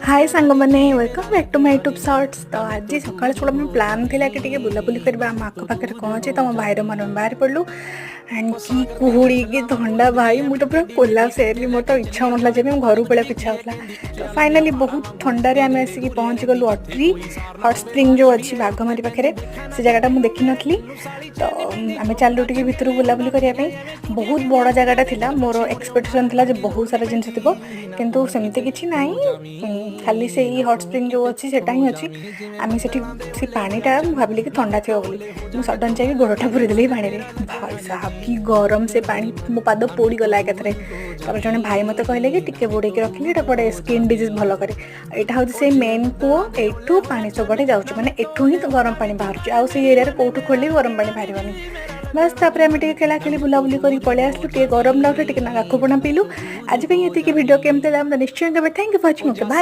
हाय सांग मैंने welcome back to my YouTube shorts. तो आज सकाल छोड़ा मैं प्लान थिला कि बुलाबुली करबा आम आख पाखे कौन अच्छे तो भाईर मन बाहर पड़लु एंड की कुहुड़ी की थंडा भाई मुझे पूरा कोलाप्स हेली। मोर तो इच्छा होता जब घर पड़ा इच्छा होता। तो फाइनाली बहुत ठंडारे आम आसिक पहुँची गलु अट्री हट स्प्रिंग जो अच्छी बाघमारी पाखे से जगटा मुझे देखी नी। तो आम चलू टे भितर बुलाबुली करने बहुत बड़ जगटा था। मोर एक्सपेक्टेशन था बहुत सारा जिन थी किंतु सेमती किसी ना खाली से हट स्प्रिंग जो अच्छी सेटा ही अच्छी। आम से पानीटा भाविली कि ठंडा थी मुझे सडन चाहिए गोड़टा पूरी देली पानी में। भाई साहब की गरम से पानी मो पाद पोड़ी गला एकाथरे। तापर जने भाई मत कहले कि टिके बुड़े रखली एटा स्किन डिजीज भल करे। यहाँ हूँ से मेन कूओ एठू पानी सबटे जाऊँ माने एठू ही तो गरम पानी बाहर आउ से एरिया कौटू खोल गरम पानी बाहर बस। तापर आम खेला खेली बुलाबुली कर पलि आसलु टे गरम लगुला टे नाक पणा पीलु। आज ये वीडियो केमती निश्चय thank you for watching. Okay bye.